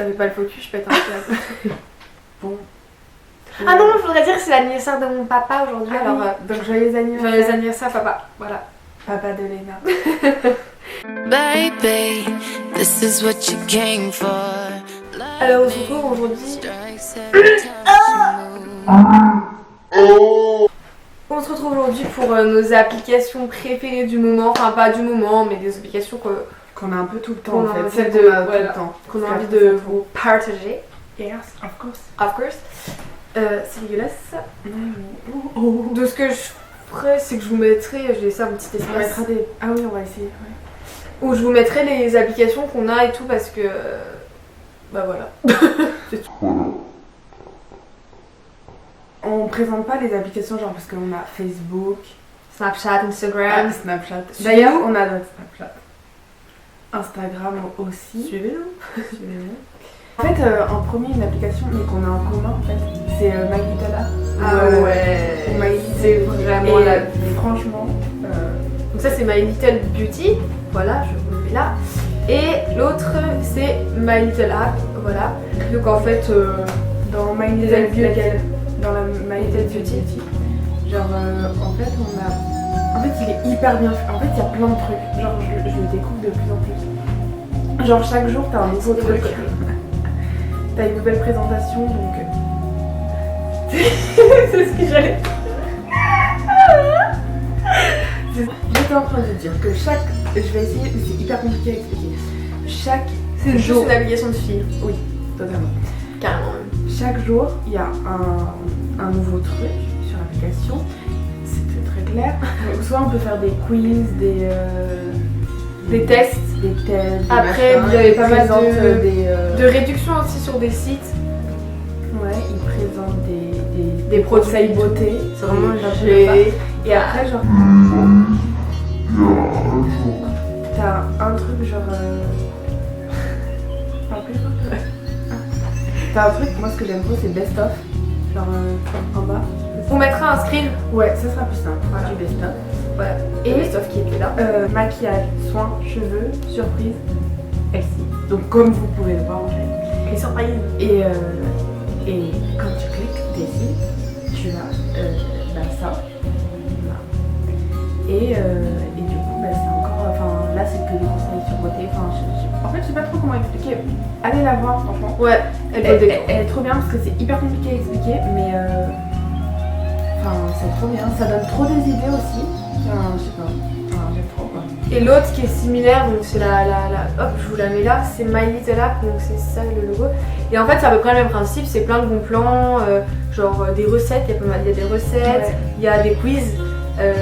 ça fait pas le focus, je pète un câble. Bon. Ah non, je voudrais dire que c'est l'anniversaire de mon papa aujourd'hui. Ah Alors, oui. Donc joyeux anniversaire. joyeux anniversaire, papa. Voilà. Papa de Léna. Baby, this is what you came for. Alors, on se retrouve aujourd'hui. On se retrouve aujourd'hui pour nos applications préférées du moment. Enfin, pas du moment, mais des applications Qu'on a un peu tout le temps qu'on en a fait. envie Celles de, qu'on a tout voilà, le temps. qu'on a envie de vous partager. Yes, of course. Of course. C'est dégueulasse. Oh. De ce que je ferai, c'est que je vous mettrai, j'ai ça un petit On espace mettra des... Ah oui, on va essayer. Ouais. où je vous mettrai les applications qu'on a et tout parce que bah voilà. On présente pas les applications genre parce qu'on a Facebook, Snapchat, Instagram. Snapchat. Suivez-nous. D'ailleurs, on a notre Snapchat. Instagram aussi. Suivez-nous. Suivez-nous. En fait, en premier, une application, mais qu'on a en commun, en fait, c'est My Little App. Ah ouais. My Little- C'est vraiment Et la. franchement, Donc ça c'est My Little Beauty. Voilà, je vous le mets là. Et l'autre c'est My Little App. Voilà. Donc en fait. dans My Les Little Beauty. Beauty, dans la My Little Beauty, genre, en fait, on a... En fait, il est hyper bien fait. En fait, il y a plein de trucs. Genre, je le découvre de plus en plus. Genre, chaque jour, t'as un nouveau C'est truc. cool. T'as une nouvelle présentation, donc... C'est ce que j'allais. J'étais en train de dire que chaque... Je vais essayer, mais c'est hyper compliqué à expliquer. Chaque C'est juste jour... une application de filles. Oui, totalement. Carrément même. Chaque jour, il y a un nouveau truc sur l'application. C'est très clair. Soit on peut faire des quiz, Des tests. des tests. des Après, machins. vous avez Ils pas mal présentent de- des, De réduction aussi sur des sites. Ouais, ils présentent Des produits. conseils beauté. C'est vraiment Des trucs j'ai. comme ça. Et après, genre. T'as un truc genre. Parle plus, quoi. T'as un truc, moi ce que j'aime trop c'est best of. Genre en bas. On mettra inscrire. Ouais, ça sera plus simple. Voilà. Du best of. Voilà. Et- Et sauf qui est là. Maquillage, soins, cheveux, surprise, Elsie. Donc comme vous pouvez le voir en fait. Les surprises. Et quand tu cliques dessus, tu as ça. Voilà. Et du coup, c'est encore. Enfin, là, c'est que des conseils sur beauté. Enfin, en fait, je sais pas trop comment expliquer. Allez la voir, franchement. Ouais. Elle peut Elle détendre. est trop bien parce que c'est hyper compliqué à expliquer, mais. Enfin, c'est trop bien. Ça donne trop des idées aussi. Enfin, je sais pas. Enfin, j'aime trop quoi. Et l'autre qui est similaire, donc c'est la hop, je vous la mets là, c'est My Little App, donc c'est ça le logo. Et en fait, c'est à peu près le même principe, c'est plein de bons plans, genre des recettes, il y a pas mal, il y a des recettes, Ouais. il y a des quiz.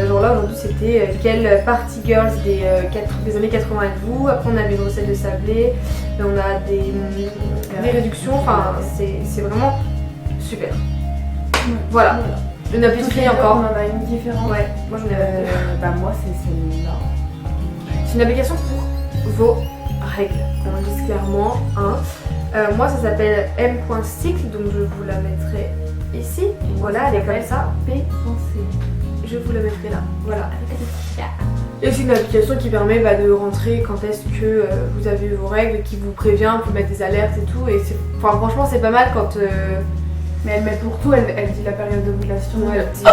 Genre là aujourd'hui c'était quelle party girls des années 80 êtes-vous. Après on avait une recette de sablé, on a des réductions, enfin c'est vraiment super. Voilà, une appli Toutes fille les deux, encore. on en a une différente. Ouais, moi j'en ai Bah moi c'est celle-là. C'est une application pour vos règles, on le dit clairement. Hein. Moi ça s'appelle M.cycle, donc je vous la mettrai ici. Voilà, elle est comme ça. P-pensée. Je vous la mettrai là. Voilà. Et c'est une application qui permet de rentrer quand est-ce que vous avez eu vos règles, qui vous prévient, vous mettre des alertes et tout. Et enfin, franchement c'est pas mal quand... Mais elle met pour tout, elle dit la période d'ovulation. Ouais, elle dit,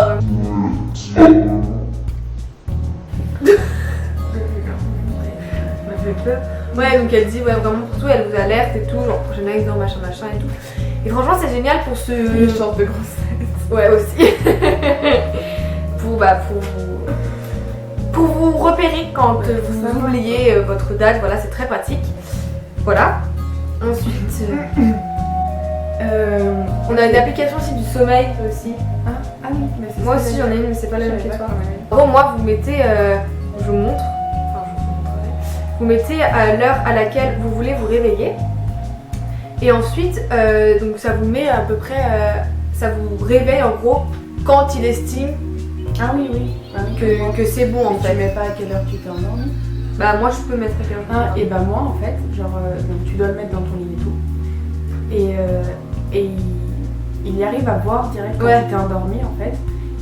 m'a fait peur. ouais, donc elle dit vraiment pour tout, elle vous alerte et tout, genre prochaine règle dans machin et tout. Et franchement c'est génial pour ce... Une sorte de grossesse. Ouais aussi. pour vous repérer quand vous oubliez votre date, voilà c'est très pratique. Voilà. Ensuite, on a une application aussi du sommeil aussi. Ah oui, mais c'est Moi ça, aussi j'en ai une mais c'est pas la même je que savais toi. pas quand même. En gros moi vous mettez, je vous montre, enfin je vous montrerai. Vous mettez à l'heure à laquelle vous voulez vous réveiller. Et ensuite donc ça vous met à peu près, ça vous réveille en gros quand il estime Ah oui, oui. Bah oui, que c'est bon en mais fait. tu mais pas à quelle heure tu t'es endormi. Bah moi je peux mettre à quelle heure. Et bah moi en fait, genre, donc tu dois le mettre dans ton lit et tout. Et il y arrive à voir direct quand Ouais. tu t'es endormi en fait.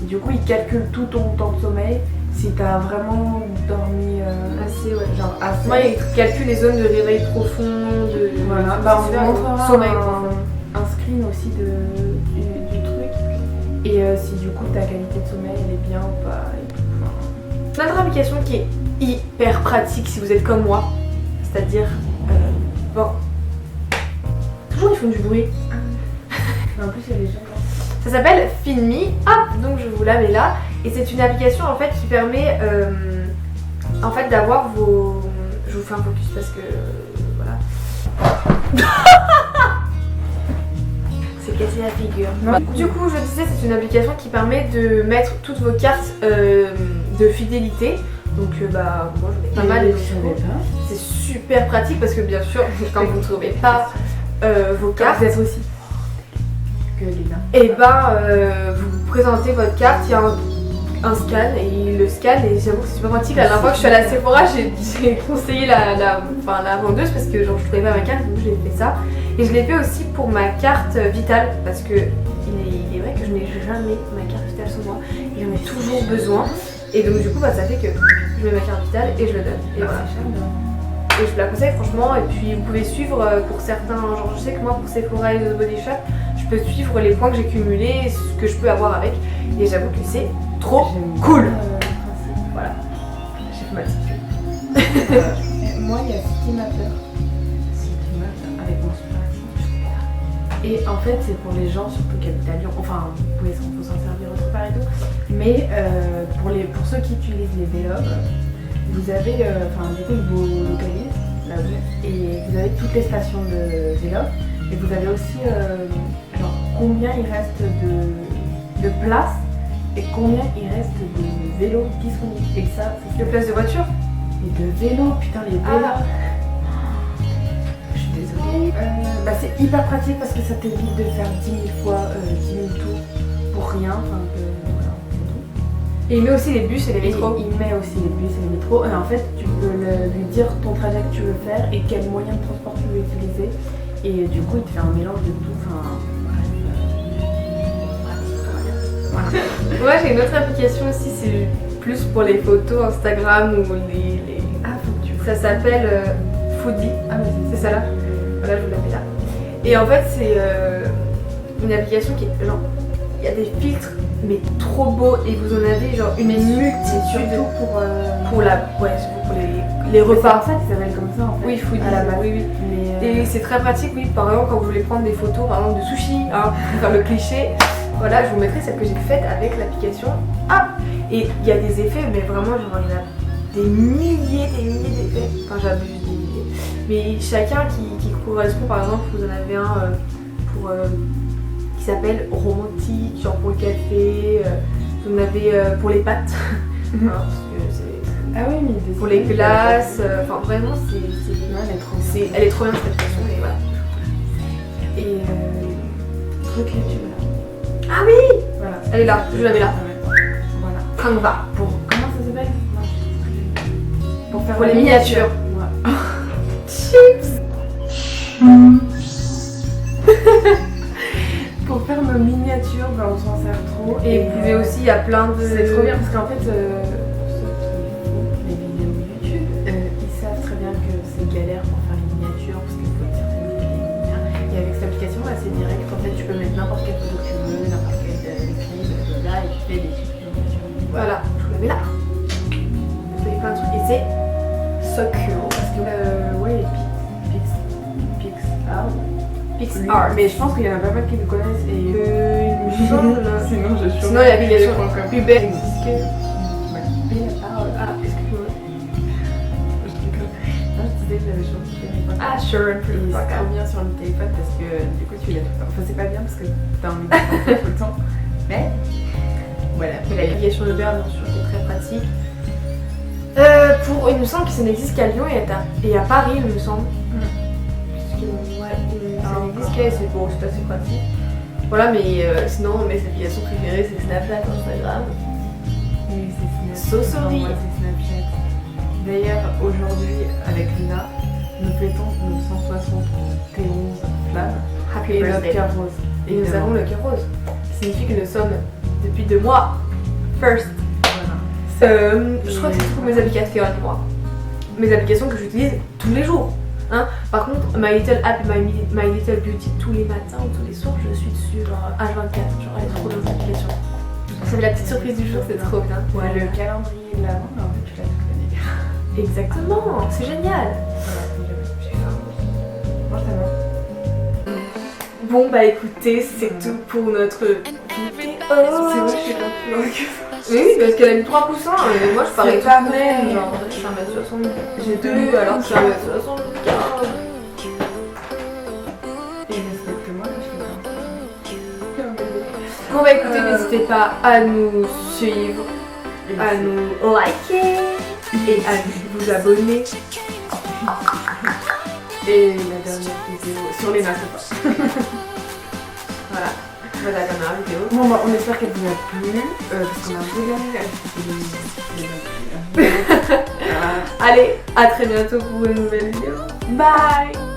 Et du coup il calcule tout ton temps de sommeil si t'as vraiment dormi Assez, ouais. genre assez. Moi, il calcule les zones de réveil profond, de. Voilà, de bah on sommeil vous montrera profond. un screen aussi du truc. Et si du coup ta qualité de sommeil elle est bien ou pas. Et tout. Enfin, Notre application qui est hyper pratique si vous êtes comme moi, c'est-à-dire. Bon. Toujours ils font du bruit. en plus il y a les gens. Ça s'appelle FeedMe. Hop, donc je vous la mets là. Et c'est une application en fait qui permet en fait d'avoir vos. Je vous fais un focus parce que voilà. C'est cassé la figure. Non. Du coup, je disais, c'est une application qui permet de mettre toutes vos cartes de fidélité. Donc bah moi j'en ai pas mal. Et je savais pas. C'est super pratique parce que bien sûr quand vous ne trouvez pas vos cartes, Vous êtes aussi que Lina. et ben vous présentez votre carte, il y a un scan et il le scanne et j'avoue que c'est super pratique. La dernière fois que je suis allée à Sephora, j'ai conseillé la vendeuse parce que genre je trouvais pas ma carte, donc j'ai fait ça. Et je l'ai fait aussi pour ma carte vitale parce que il est vrai que je n'ai jamais ma carte vitale sur moi et j'en ai toujours besoin. Et donc du coup bah, ça fait que je mets ma carte vitale et je le donne. Et voilà. Et je vous la conseille franchement. Et puis vous pouvez suivre pour certains, genre je sais que moi pour Sephora et The Body Shop, je peux suivre les points que j'ai cumulés, ce que je peux avoir avec. Et j'avoue que c'est trop cool. Voilà. J'ai fait ma petite. Moi il y a Stimateur. Avec mon super actif. Et en fait c'est pour les gens surtout qui habitent à Lyon. Enfin vous pouvez s'en servir autre part et tout. Mais pour ceux qui utilisent les vélos, vous avez, du coup ils vous localisent là où vous êtes, et vous avez toutes les stations de vélo et vous avez aussi genre combien il reste de place et combien il reste de vélos disponibles. Et ça De place de voiture. et de vélos, putain les vélos. Je suis désolée. C'est hyper pratique parce que ça t'évite de faire 10 000 fois 10 000 tours pour rien. Et il met aussi les bus et les Et métros. il met aussi les bus et les métros. Et en fait, tu peux lui dire ton trajet que tu veux faire et quel moyen de transport tu veux utiliser. Et du coup, il te fait un mélange de tout. Voilà. Moi j'ai une autre application aussi, c'est plus pour les photos Instagram ou les. Ah, faut que tu Ça s'appelle Foodie. Ah, mais C'est ça là. Voilà, je vous la mets là. Et en fait, c'est une application qui est genre. Il y a des filtres, mais trop beaux, et vous en avez genre une multitude. surtout pour les repas. C'est pour ça qu'il s'appelle comme ça en fait. Oui, Foodie. À la base. Oui, oui. Mais, Et c'est très pratique, oui, par exemple, quand vous voulez prendre des photos, par exemple, de sushi, hein, pour faire le cliché. Voilà, je vous mettrai celle que j'ai faite avec l'application. Ah. Et il y a des effets, mais vraiment, genre, il y en a des milliers d'effets. Enfin, j'abuse des milliers. Mais chacun qui correspond, par exemple, vous en avez un qui s'appelle romantique, genre pour le café. Vous en avez pour les pâtes. Hein, parce que c'est... Ah oui, mais Pour les glaces. Enfin, vraiment, Ouais, elle est trop bien cette application. Et voilà. Et truc YouTube là. Ah oui! Voilà. Elle est là, je l'avais là. Voilà. Canva. Comment ça s'appelle? Pour faire Pour les miniatures. Ouais. Chips! Pour faire nos miniatures, on s'en sert trop. Et vous pouvez aussi, il y a plein de. C'est trop bien parce qu'en fait, ceux qui font les vidéos YouTube, ils savent très bien que c'est galère pour faire les miniatures parce qu'il faut être certain. Et avec cette application, là, c'est direct. En fait, tu peux mettre n'importe quelle photo que tu veux, n'importe quel écrit, là, et tu fais des miniatures. Voilà, je vous la mets là. Vous avez plein de trucs. Et c'est so cool. Parce que, ouais, PixArt. PixArt. Mais je pense qu'il y en a pas mal qui le connaissent et. Il me semble. Sinon, je suis. Sinon, il y a l'application Uber. Ah, excuse-moi. Je rigole. Non, je disais que j'avais changé de téléphone. Ah, sure, Et c'est trop bien sur le téléphone parce que du coup tu l'as tout le temps. Enfin, c'est pas bien parce que t'as envie de faire tout le temps. Mais voilà. Mais l'application Uber, bien sûr, qui est très pratique. Il me semble que ça n'existe qu'à Lyon et à Paris, il me semble. Ça n'existe qu'à c'est bon, c'est assez pratique. Voilà, mais sinon, mes applications préférées, c'est Snapchat, Instagram. Oui, c'est So Snapchat. sorry. Moi, c'est Snapchat. D'ailleurs, aujourd'hui, avec Lina, nous fêtons nos 171 flammes Happy et notre birthday. cœur rose. Et nous avons le cœur rose. Ça signifie que nous sommes, depuis 2 mois, first. Voilà. Je crois que c'est pour mes applications à moi. Mes applications que j'utilise tous les jours. Hein. Par contre, My Little App et My Little Beauty, tous les matins ou tous les soirs, je suis dessus, genre H24. Genre, elle est trop bonne application. Ça fait la petite surprise du jour, c'est trop bien. Ouais, le calendrier de l'avant, mais en fait, tu l'as toute l'année. Exactement, c'est génial. Moi, je t'aime. Bon, bah écoutez, c'est tout pour notre. C'est vrai, je suis pas plus. Oui, parce qu'elle a mis 3 poussins, et moi je parais pas même, genre je suis 1m60, j'ai 2 alors que je suis 1m75. Et respecte moi, je suis Bon bah écoutez, n'hésitez pas à nous suivre, à nous liker et à vous abonner. Et la dernière vidéo sur les notes. Voilà, voilà la dernière vidéo. Bon, bah, on espère qu'elle vous a plu, parce qu'on a un peu galéré à Allez, à très bientôt pour une nouvelle vidéo. Bye.